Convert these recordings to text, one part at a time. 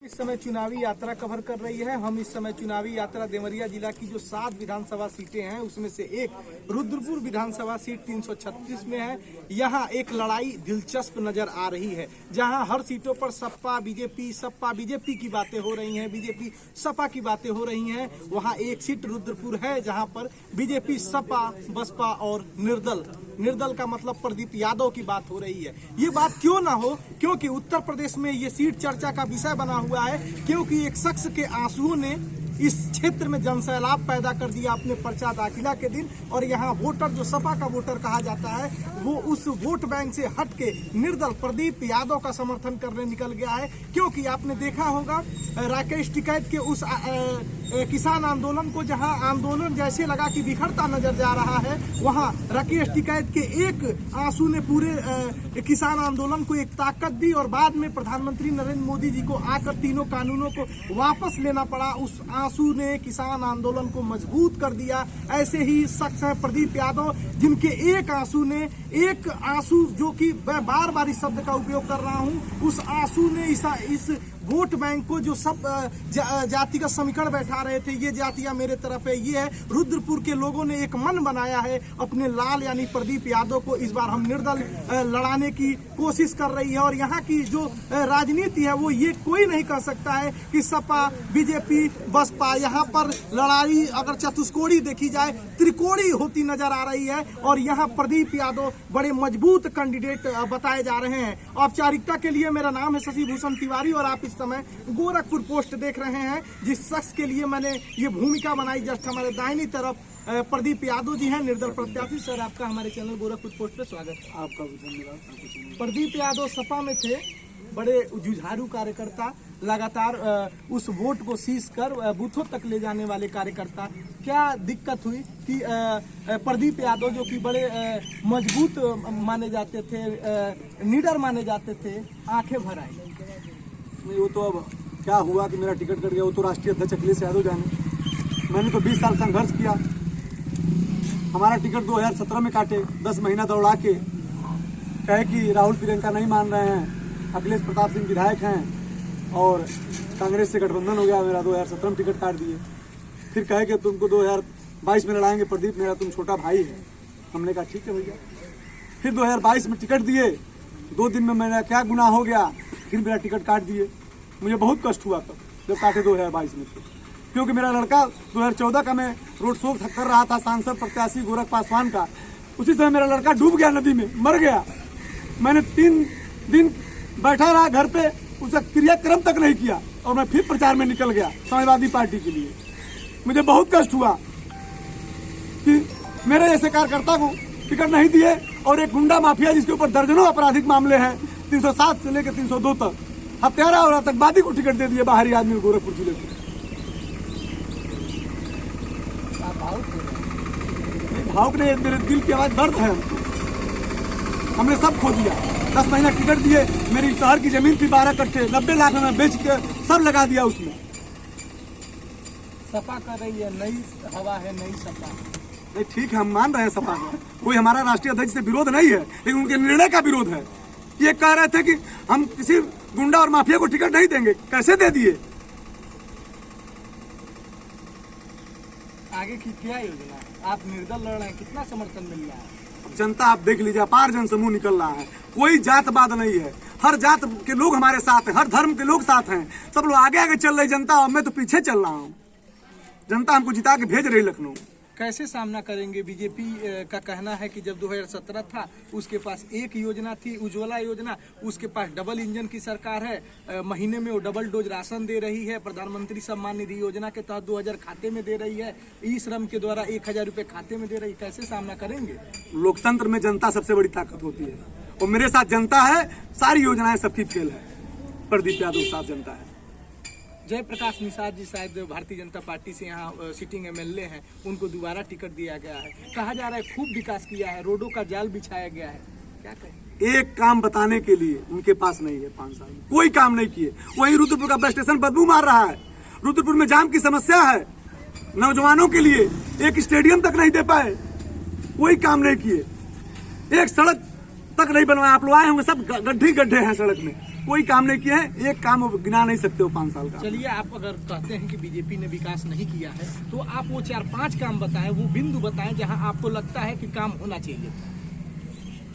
इस समय चुनावी यात्रा कवर कर रही है। हम इस समय चुनावी यात्रा देवरिया जिला की जो 7 विधानसभा सीटें हैं उसमें से एक रुद्रपुर विधानसभा सीट 336 में है। यहाँ एक लड़ाई दिलचस्प नजर आ रही है, जहाँ हर सीटों पर सपा बीजेपी की बातें हो रही हैं, बीजेपी सपा की बातें हो रही हैं। वहाँ एक सीट रुद्रपुर है जहाँ पर बीजेपी सपा बसपा और निर्दल का मतलब प्रदीप यादव की बात हो रही है। ये बात क्यों ना हो, क्योंकि उत्तर प्रदेश में ये सीट चर्चा का विषय बना हुआ है, क्योंकि एक शख्स के आंसुओं ने इस क्षेत्र में जनसैलाब पैदा कर दिया अपने पर्चा दाखिला के दिन। और यहाँ वोटर जो सपा का वोटर कहा जाता है वो उस वोट बैंक से हट के निर्दल प्रदीप यादव का समर्थन करने निकल गया है। क्योंकि आपने देखा होगा राकेश टिकैत के उस किसान आंदोलन को, जहां आंदोलन जैसे लगा कि बिखरता नजर जा रहा है, वहां राकेश टिकैत के एक आंसू ने पूरे किसान आंदोलन को एक ताकत दी और बाद में प्रधानमंत्री नरेंद्र मोदी जी को आकर तीनों कानूनों को वापस लेना पड़ा। उस आंसू ने किसान आंदोलन को मजबूत कर दिया। ऐसे ही शख्स है प्रदीप यादव, जिनके एक आंसू जो कि मैं बार बार इस शब्द का उपयोग कर रहा हूं, उस आंसू ने इस वोट बैंक को जो सब जाति का समीकरण बैठा रहे थे, ये जातियां मेरे तरफ है, ये है, रुद्रपुर के लोगों ने एक मन बनाया है अपने लाल यानी प्रदीप यादव को इस बार हम निर्दल लड़ाने की कोशिश कर रही है। और यहाँ की जो राजनीति है वो ये कोई नहीं कर सकता है कि सपा बीजेपी बसपा, यहाँ पर लड़ाई अगर चतुष्कोणी देखी जाए त्रिकोणी होती नजर आ रही है। और यहाँ प्रदीप यादव बड़े मजबूत कैंडिडेट बताए जा रहे हैं। औपचारिकता के लिए मेरा नाम है शशि भूषण तिवारी और आप इस समय गोरखपुर पोस्ट देख रहे हैं। जिस शख्स के लिए मैंने ये भूमिका बनाई, जस्ट हमारे दाहिनी तरफ प्रदीप यादव जी हैं, निर्दल प्रत्याशी। सर, आपका हमारे चैनल गोरखपुर पोस्ट पे स्वागत है। आपका भी धन्यवाद। प्रदीप यादव सपा में थे, बड़े जुझारू कार्यकर्ता, लगातार उस वोट को सीज कर बूथों तक ले जाने वाले कार्यकर्ता। क्या दिक्कत हुई कि प्रदीप यादव जो कि बड़े मजबूत माने जाते थे, लीडर माने जाते थे, आंखें भर आई? वो तो अब क्या हुआ कि मेरा टिकट कट गया, वो तो राष्ट्रीय अध्यक्ष अखिलेश यादव जाने। मैंने तो 20 साल संघर्ष किया। हमारा टिकट 2017 में काटे, 10 महीना दौड़ा के कहे कि राहुल प्रियंका नहीं मान रहे हैं, अखिलेश प्रताप सिंह विधायक हैं और कांग्रेस से गठबंधन हो गया। मेरा 2017 में टिकट काट दिए। फिर कहे कि तुमको 2022 में लड़ाएंगे प्रदीप, मेरा तुम छोटा भाई है। हमने कहा ठीक है भैया। फिर 2022 में टिकट दिए, 2 दिन में मेरा क्या गुनाह हो गया, फिर मेरा टिकट काट दिए। मुझे बहुत कष्ट हुआ तब जब काटे 2022 में, क्योंकि मेरा लड़का 2014 का मैं रोड शो कर रहा था, सांसद प्रत्याशी गोरख पासवान का। उसी समय मेरा लड़का डूब गया, नदी में मर गया। मैंने 3 दिन बैठा रहा घर पे, उसका क्रियाक्रम तक नहीं किया और मैं फिर प्रचार में निकल गया समाजवादी पार्टी के लिए। मुझे बहुत कष्ट हुआ कि मेरे जैसे कार्यकर्ता को टिकट नहीं दिए और एक गुंडा माफिया जिसके ऊपर दर्जनों आपराधिक मामले हैं, 307 से लेकर 302 तक, हत्यारा और आतंकवादी को टिकट दे दिए बाहरी आदमी गोरखपुर जिले में। भावुक नहीं, मेरे दिल की आवाज दर्द है। हमने सब खो दिया। 10 महीना टिकट दिए, मेरी शहर की जमीन थी 12 कट्ठे, 90 लाख में बेच के सब लगा दिया उसमें। सपा कर रही है, नई हवा है, नई सपा। नहीं ठीक है, हम मान रहे हैं सपा का, कोई हमारा राष्ट्रीय अध्यक्ष से विरोध नहीं है, लेकिन उनके निर्णय का विरोध है। ये कह रहे थे कि हम किसी गुंडा और माफिया को टिकट नहीं देंगे, कैसे दे दिए? आगे की क्या योजना है? आप निर्दल लड़ रहे हैं, कितना समर्थन मिल रहा है? जनता आप देख लीजिए, अपार जन समूह निकल रहा है। कोई जातवाद नहीं है, हर जात के लोग हमारे साथ हैं, हर धर्म के लोग साथ हैं। सब लोग आगे आगे चल रही जनता, और मैं तो पीछे चल रहा हूँ। जनता हमको जिता के भेज रही लखनऊ। कैसे सामना करेंगे? बीजेपी का कहना है कि जब 2017 था उसके पास एक योजना थी, उज्ज्वला योजना, उसके पास डबल इंजन की सरकार है, महीने में वो डबल डोज राशन दे रही है, प्रधानमंत्री सम्मान निधि योजना के तहत 2000 खाते में दे रही है, ई श्रम के द्वारा 1000 रुपये खाते में दे रही है। कैसे सामना करेंगे? लोकतंत्र में जनता सबसे बड़ी ताकत होती है और मेरे साथ जनता है, सारी योजनाएं सबकी फेल है। प्रदीप यादव के साथ जनता है। जयप्रकाश निषाद जी शायद भारतीय जनता पार्टी से यहाँ सिटिंग एमएलए हैं, उनको दोबारा टिकट दिया गया है। कहा जा रहा है खूब विकास किया है, रोडों का जाल बिछाया गया है, क्या कहें? एक काम बताने के लिए उनके पास नहीं है। 5 साल में कोई काम नहीं किए। वही रुद्रपुर का बस स्टेशन बदबू मार रहा है, रुद्रपुर में जाम की समस्या है, नौजवानों के लिए एक स्टेडियम तक नहीं दे पाए, कोई काम नहीं किए। एक सड़क तक नहीं बनवाया। आप लोग आए होंगे, सब गड्ढे हैं सड़क में। कोई काम नहीं किए हैं, एक काम गिना नहीं सकते हो 5 साल का। चलिए, आप अगर कहते हैं कि बीजेपी ने विकास नहीं किया है तो आप वो 4-5 काम बताएं, वो बिंदु बताएं जहां आपको लगता है कि काम होना चाहिए।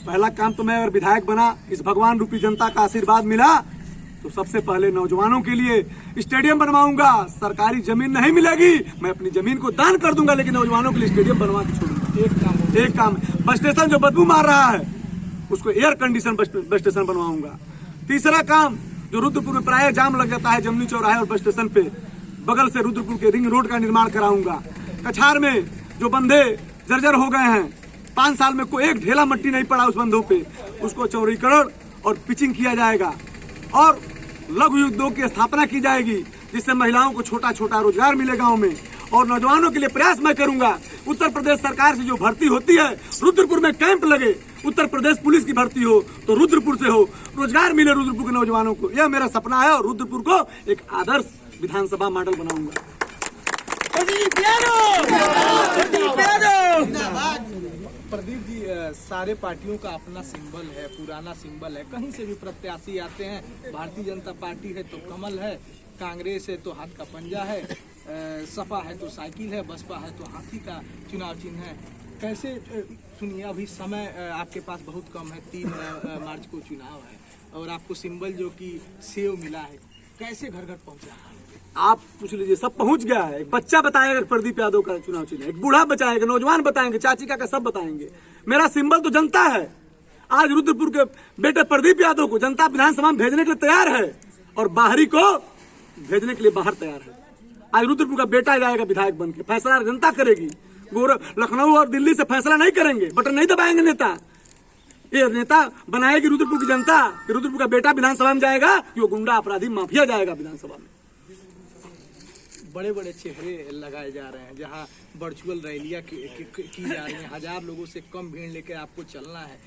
पहला काम तो मैं अगर विधायक बना, इस भगवान रूपी जनता का आशीर्वाद मिला, तो सबसे पहले नौजवानों के लिए स्टेडियम बनवाऊंगा। सरकारी जमीन नहीं मिलेगी, मैं अपनी जमीन को दान कर दूंगा, लेकिन नौजवानों के लिए स्टेडियम बनवा के छोड़ूंगा। एक काम बस स्टेशन जो बदबू मार रहा है उसको एयर कंडीशन बस स्टेशन बनवाऊंगा। तीसरा काम, जो रुद्रपुर में प्राय जाम लग जाता है जमनी चौराहे और बस स्टेशन पे, बगल से रुद्रपुर के रिंग रोड का निर्माण कराऊंगा। कछार में जो बंधे जर्जर हो गए हैं, 5 साल में कोई एक ढेला मट्टी नहीं पड़ा उस बंधों पे, उसको चौड़ीकरण और पिचिंग किया जाएगा। और लघु उद्योग की स्थापना की जाएगी, जिससे महिलाओं को छोटा छोटा रोजगार मिले गांव में। और नौजवानों के लिए प्रयास मैं करूंगा, उत्तर प्रदेश सरकार से जो भर्ती होती है, रुद्रपुर में कैंप लगे, उत्तर प्रदेश पुलिस की भर्ती हो तो रुद्रपुर से हो, रोजगार मिले रुद्रपुर के नौजवानों को। यह मेरा सपना है और रुद्रपुर को एक आदर्श विधानसभा मॉडल बनाऊंगा। प्रदीप जी, सारे पार्टियों का अपना सिंबल है, पुराना सिंबल है, कहीं से भी प्रत्याशी आते हैं। भारतीय जनता पार्टी है तो कमल है, कांग्रेस है तो हाथ का पंजा है, सपा है तो साइकिल है, बसपा है तो हाथी का चुनाव चिन्ह है। कैसे, सुनिए, अभी समय आपके पास बहुत कम है, 3 मार्च को चुनाव है और आपको सिंबल जो कि सेव मिला है, कैसे घर घर पहुंचा? आप पूछ लीजिए, सब पहुंच गया है। एक बच्चा बताएगा प्रदीप यादव का चुनाव चिन्ह, एक बूढ़ा बताएगा, नौजवान बताएंगे, चाची का सब बताएंगे। मेरा सिंबल तो जनता है। आज रुद्रपुर के बेटे प्रदीप यादव को जनता विधानसभा में भेजने के लिए तैयार है और बाहरी को भेजने के लिए बाहर तैयार है। आज रुद्रपुर का बेटा जाएगा विधायक बन के, फैसला जनता करेगी। लखनऊ और दिल्ली से फैसला नहीं करेंगे, बटन नहीं दबाएंगे नेता। ये नेता बनाएगी रुद्रपुर की जनता। रुद्रपुर का बेटा विधानसभा में जाएगा, वो गुंडा अपराधी माफिया जाएगा विधानसभा में। बड़े बड़े चेहरे लगाए जा रहे हैं, जहां वर्चुअल रैलियां की जा रही हैं, 1000 लोगों से कम भीड़ लेकर आपको चलना है,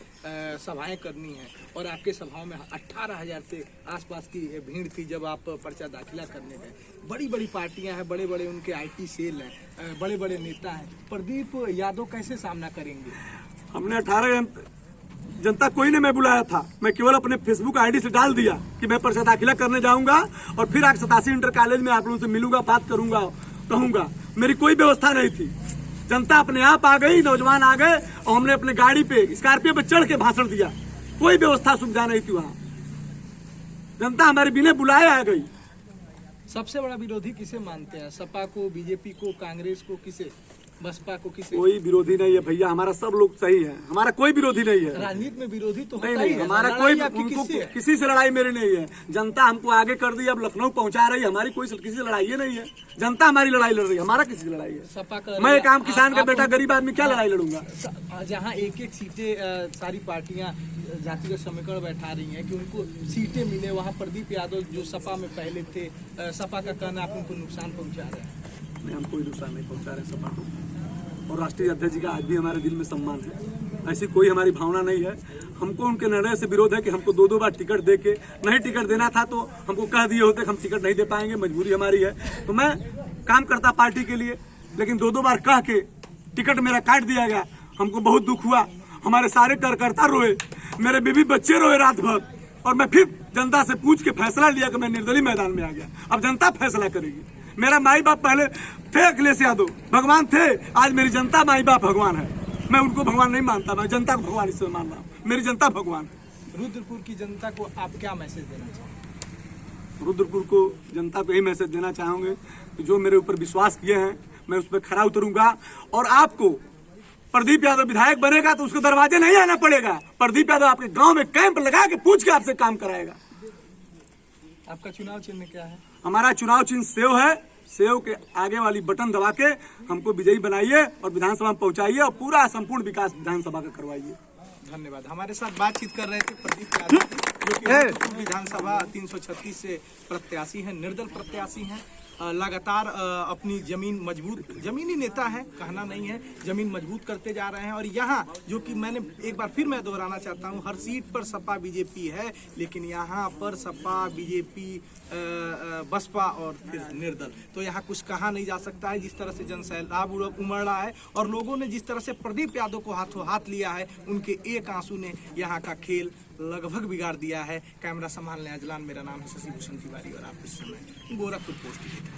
सभाएं करनी है। और आपके सभाओं में 18,000 से आसपास की भीड़ थी जब आप पर्चा दाखिला करने गए। बड़ी बड़ी पार्टियां हैं, बड़े बड़े उनके IT सेल हैं, बड़े बड़े नेता हैं। प्रदीप यादव कैसे सामना करेंगे? हमने 18 जनता कोई ने मैं बुलाया था, मैं केवल अपने फेसबुक ID से डाल दिया कि मैं पर्चा दाखिला करने जाऊंगा और फिर आगे 87 इंटर कॉलेज में आप लोगों से मिलूंगा, बात करूंगा, कहूंगा। मेरी कोई व्यवस्था नहीं थी। जनता अपने आप आ गई, नौजवान आ गए और हमने अपने गाड़ी पे स्कॉर्पियो पे चढ़ के भाषण दिया। कोई व्यवस्था सुविधा नहीं थी वहाँ, जनता हमारे बिना बुलाए आ गई। सबसे बड़ा विरोधी किसे मानते हैं? सपा को, बीजेपी को, कांग्रेस को, किसे? बसपा को, किसे? कोई विरोधी नहीं है भैया, हमारा सब लोग सही है, हमारा कोई विरोधी नहीं है। राजनीति में विरोधी तो होता नहीं, ही है। हमारा कोई किसी से लड़ाई मेरी नहीं है। जनता हमको आगे कर दी, अब लखनऊ पहुंचा रही है, हमारी कोई किसी से लड़ाई नहीं है। जनता हमारी लड़ाई लड़ रही है, हमारा किसी से लड़ाई है? सपा का मैं एक आम किसान का बेटा, गरीब आदमी, क्या लड़ाई लड़ूंगा? जहां एक सीटें सारी पार्टियां जातिगत समीकरण बैठा रही हैं कि उनको सीटें मिले, वहां प्रदीप यादव जो सपा में पहले थे, सपा का कहना आप उनको नुकसान पहुंचा रहे हैं। नहीं, हम कोई नुकसान नहीं पहुंचा रहे सपा को, और राष्ट्रीय अध्यक्ष जी का आज भी हमारे दिल में सम्मान है। ऐसी कोई हमारी भावना नहीं है। हमको उनके निर्णय से विरोध है कि हमको 2-2 बार टिकट दे के, नहीं टिकट देना था तो हमको कह दिए होते कि हम टिकट नहीं दे पाएंगे, मजबूरी हमारी है। तो मैं काम करता पार्टी के लिए, लेकिन 2-2 बार कह के टिकट मेरा काट दिया गया। हमको बहुत दुख हुआ, हमारे सारे कार्यकर्ता रोए, मेरे बीवी बच्चे रोए रात भर, और मैं फिर जनता से पूछ के फैसला लिया कि मैं निर्दलीय मैदान में आ गया। अब जनता फैसला करेगी। मेरा माई बाप पहले थे अखिलेश यादव, भगवान थे, आज मेरी जनता माई बाप भगवान है। मैं उनको भगवान नहीं मानता, मैं जनता को भगवान इससे मान रहा हूँ। मेरी जनता भगवान है। रुद्रपुर की जनता को आप क्या मैसेज देना चाहेंगे? रुद्रपुर को जनता को यही मैसेज देना चाहूंगे कि जो मेरे ऊपर विश्वास किए हैं, मैं उस पर खरा उतरूंगा। और आपको प्रदीप यादव विधायक बनेगा तो उसके दरवाजे नहीं आना पड़ेगा। प्रदीप यादव आपके गांव में कैंप लगा के पूछ के आपसे काम कराएगा। आपका चुनाव चिन्ह क्या है? हमारा चुनाव चिन्ह सेव है। सेव के आगे वाली बटन दबा के हमको विजयी बनाइए और विधानसभा में पहुंचाइए और पूरा संपूर्ण विकास विधानसभा का करवाइए। धन्यवाद। हमारे साथ बातचीत कर रहे थे प्रदीप यादव, जो कि रुद्रपुर विधानसभा 336 से प्रत्याशी हैं, निर्दल प्रत्याशी हैं। लगातार अपनी जमीनी नेता है, कहना नहीं है, जमीन मजबूत करते जा रहे हैं। और यहाँ जो कि मैंने एक बार फिर मैं दोहराना चाहता हूँ, हर सीट पर सपा बीजेपी है, लेकिन यहाँ पर सपा बीजेपी बसपा और फिर निर्दल, तो यहाँ कुछ कहा नहीं जा सकता है। जिस तरह से जनसैलाब उमड़ रहा है और लोगों ने जिस तरह से प्रदीप यादव को हाथों हाथ लिया है, उनके एक आंसू ने यहाँ का खेल लगभग बिगाड़ दिया है। कैमरा संभालने अजलान, मेरा नाम है शशि भूषण तिवारी और आप इस समय गोरखपुर पोस्ट देख रहे हैं।